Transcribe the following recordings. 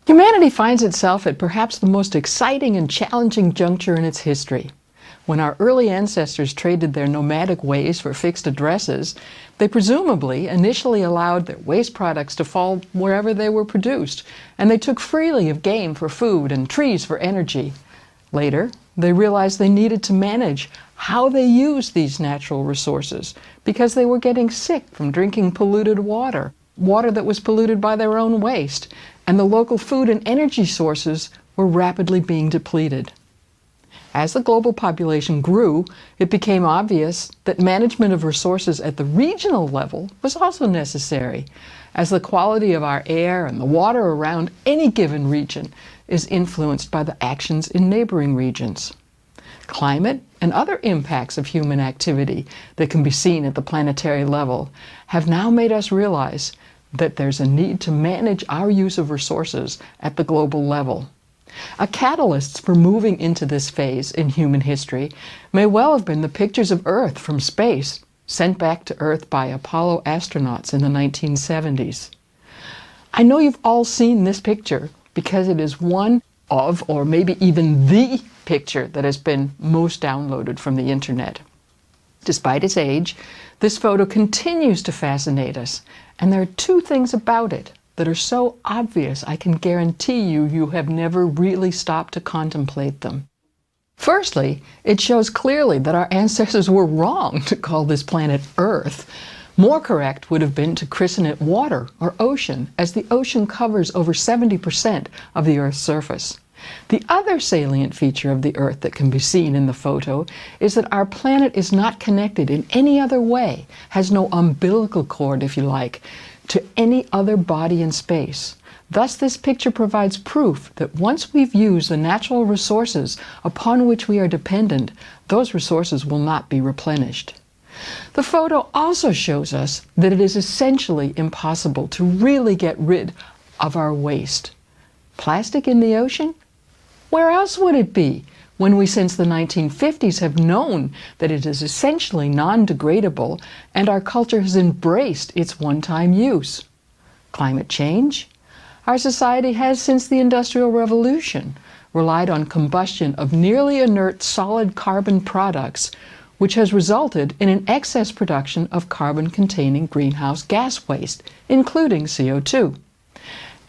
Humanity finds itself at perhaps the most exciting and challenging juncture in its history. When our early ancestors traded their nomadic ways for fixed addresses, they presumably initially allowed their waste products to fall wherever they were produced, and they took freely of game for food and trees for energy. Later, they realized they needed to manage how they used these natural resources because they were getting sick from drinking polluted water that was polluted by their own waste, and the local food and energy sources were rapidly being depleted. As the global population grew, it became obvious that management of resources at the regional level was also necessary, as the quality of our air and the water around any given region is influenced by the actions in neighboring regions. Climate and other impacts of human activity that can be seen at the planetary level have now made us realize that there's a need to manage our use of resources at the global level. A catalyst for moving into this phase in human history may well have been the pictures of Earth from space sent back to Earth by Apollo astronauts in the 1970s. I know you've all seen this picture because it is one of, or maybe even the picture that has been most downloaded from the internet. Despite its age, this photo continues to fascinate us, and there are two things about it that are so obvious I can guarantee you have never really stopped to contemplate them. Firstly, it shows clearly that our ancestors were wrong to call this planet Earth. More correct would have been to christen it water or ocean, as the ocean covers over 70% of the Earth's surface. The other salient feature of the Earth that can be seen in the photo is that our planet is not connected in any other way, has no umbilical cord, if you like, to any other body in space. Thus, this picture provides proof that once we've used the natural resources upon which we are dependent, those resources will not be replenished. The photo also shows us that it is essentially impossible to really get rid of our waste. Plastic in the ocean? Where else would it be when we since the 1950s have known that it is essentially non-degradable and our culture has embraced its one-time use? Climate change? Our society has since the Industrial Revolution relied on combustion of nearly inert solid carbon products, which has resulted in an excess production of carbon-containing greenhouse gas waste, including CO2.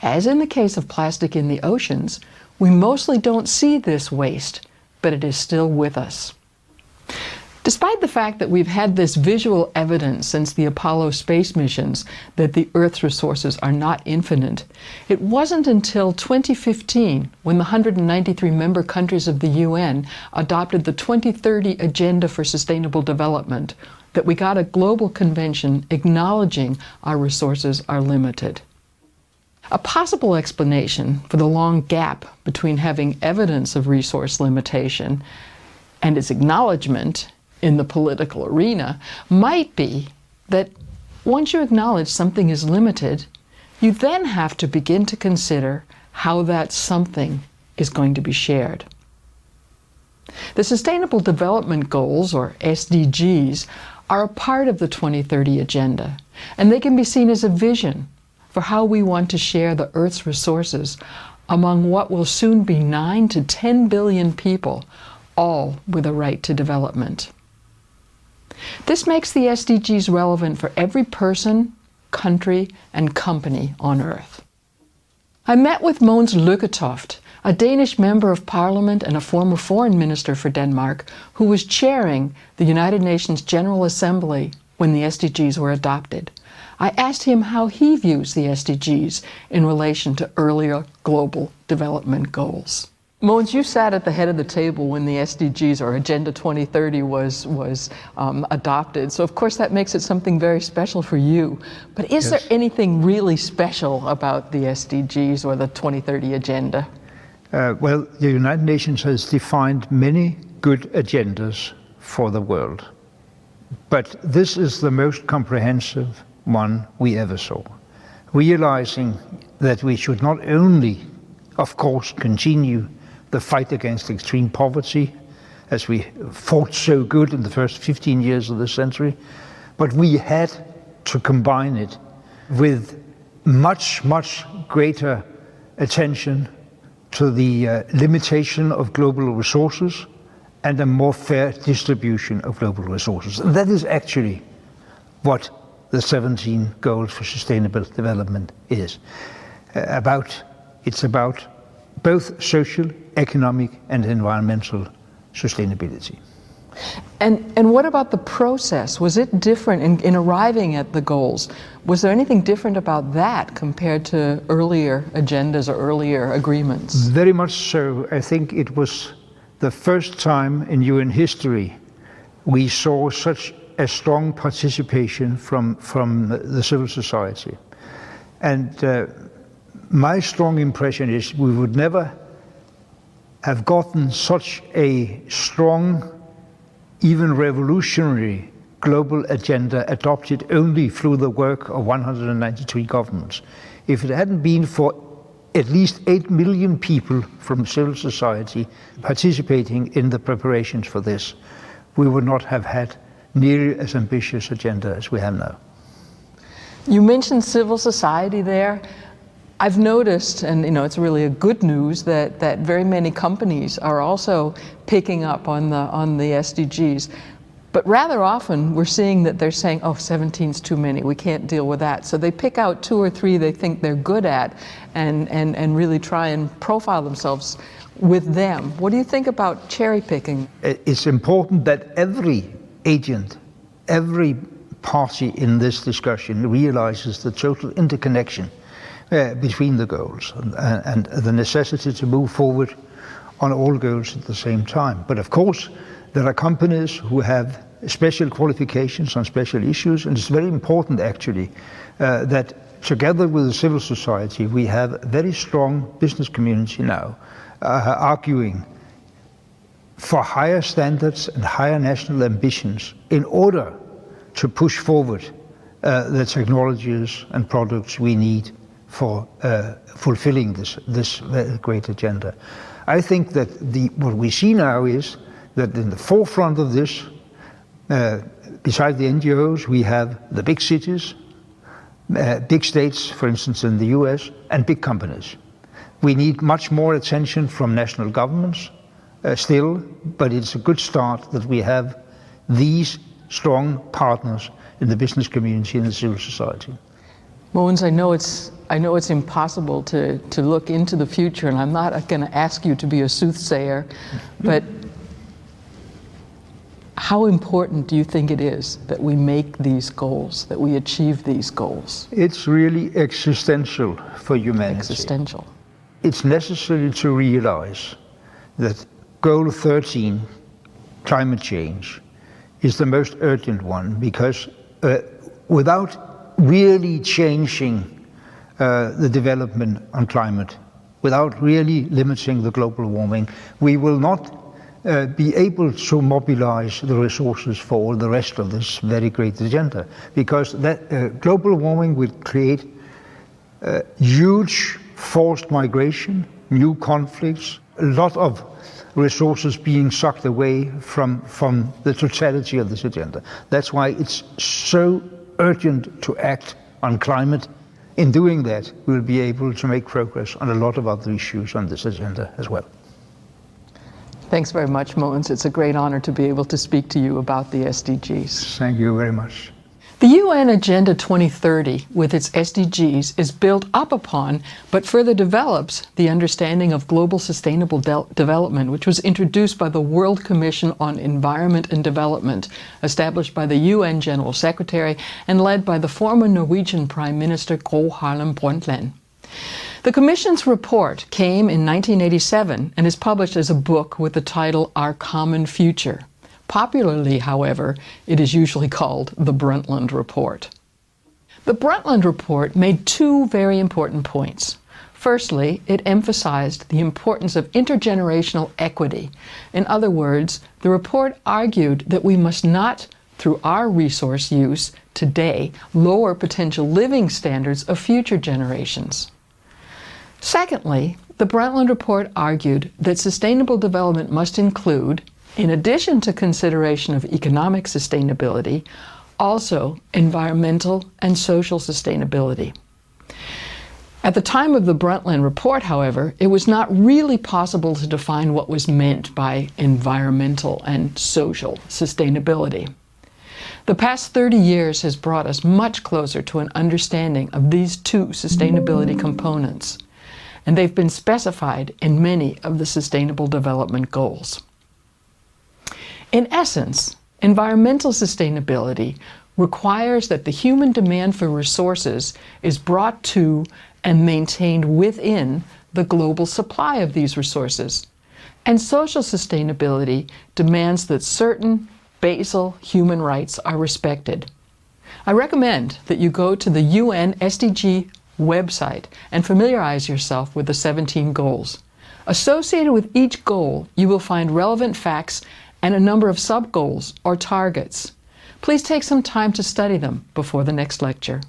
As in the case of plastic in the oceans, we mostly don't see this waste, but it is still with us. Despite the fact that we've had this visual evidence since the Apollo space missions that the Earth's resources are not infinite, it wasn't until 2015, when the 193 member countries of the UN adopted the 2030 Agenda for Sustainable Development, that we got a global convention acknowledging our resources are limited. A possible explanation for the long gap between having evidence of resource limitation and its acknowledgement in the political arena might be that once you acknowledge something is limited, you then have to begin to consider how that something is going to be shared. The Sustainable Development Goals, or SDGs, are a part of the 2030 Agenda, and they can be seen as a vision for how we want to share the Earth's resources among what will soon be 9 to 10 billion people, all with a right to development. This makes the SDGs relevant for every person, country, and company on Earth. I met with Mogens Lykketoft, a Danish member of Parliament and a former foreign minister for Denmark, who was chairing the United Nations General Assembly when the SDGs were adopted. I asked him how he views the SDGs in relation to earlier global development goals. Mogens, you sat at the head of the table when the SDGs, or Agenda 2030, was adopted. So of course that makes it something very special for you. But is there anything really special about the SDGs or the 2030 Agenda? Well, the United Nations has defined many good agendas for the world. But this is the most comprehensive one we ever saw, realizing that we should not only, of course, continue the fight against extreme poverty, as we fought so good in the first 15 years of this century, but we had to combine it with much, much greater attention to the limitation of global resources and a more fair distribution of global resources. And that is actually what the 17 Goals for Sustainable Development is about. It's about both social, economic, and environmental sustainability. And what about the process? Was it different in arriving at the goals? Was there anything different about that compared to earlier agendas or earlier agreements? Very much so. I think it was the first time in UN history we saw such a strong participation from the civil society. And my strong impression is we would never have gotten such a strong, even revolutionary global agenda adopted only through the work of 193 governments. If it hadn't been for at least 8 million people from civil society participating in the preparations for this, we would not have had nearly as ambitious agenda as we have now. You mentioned civil society there. I've noticed, and it's really a good news, that very many companies are also picking up on the SDGs. But rather often we're seeing that they're saying, oh, 17's too many, we can't deal with that. So they pick out 2 or 3 they think they're good at and really try and profile themselves with them. What do you think about cherry picking? It's important that every agent, every party in this discussion realizes the total interconnection between the goals and the necessity to move forward on all goals at the same time. But of course, there are companies who have special qualifications on special issues, and it's very important actually that together with the civil society we have a very strong business community now arguing for higher standards and higher national ambitions in order to push forward the technologies and products we need for fulfilling this great agenda. I think that what we see now is that in the forefront of this, beside the NGOs, we have the big cities, big states, for instance in the US, and big companies. We need much more attention from national governments still, but it's a good start that we have these strong partners in the business community and the civil society. Mogens, I know it's impossible to look into the future, and I'm not going to ask you to be a soothsayer, but how important do you think it is that we make these goals, that we achieve these goals? It's really existential for humanity. Existential. It's necessary to realize that Goal 13, climate change, is the most urgent one, because without really changing the development on climate, without really limiting the global warming, we will not be able to mobilize the resources for all the rest of this very great agenda, because that global warming will create huge forced migration, new conflicts, a lot of resources being sucked away from the totality of this agenda. That's why it's so urgent to act on climate. In doing that, we'll be able to make progress on a lot of other issues on this agenda as well. Thanks very much, Mogens. It's a great honor to be able to speak to you about the SDGs. Thank you very much. The UN Agenda 2030, with its SDGs, is built up upon, but further develops, the understanding of global sustainable development, which was introduced by the World Commission on Environment and Development, established by the UN General Secretary and led by the former Norwegian Prime Minister Gro Harlem Brundtland. The Commission's report came in 1987 and is published as a book with the title Our Common Future. Popularly, however, it is usually called the Brundtland Report. The Brundtland Report made 2 very important points. Firstly, it emphasized the importance of intergenerational equity. In other words, the report argued that we must not, through our resource use today, lower potential living standards of future generations. Secondly, the Brundtland Report argued that sustainable development must include, in addition to consideration of economic sustainability, also environmental and social sustainability. At the time of the Brundtland Report, however, it was not really possible to define what was meant by environmental and social sustainability. The past 30 years has brought us much closer to an understanding of these two sustainability components, and they've been specified in many of the Sustainable Development Goals. In essence, environmental sustainability requires that the human demand for resources is brought to and maintained within the global supply of these resources. And social sustainability demands that certain basal human rights are respected. I recommend that you go to the UN SDG website and familiarize yourself with the 17 goals. Associated with each goal, you will find relevant facts and a number of sub-goals or targets. Please take some time to study them before the next lecture.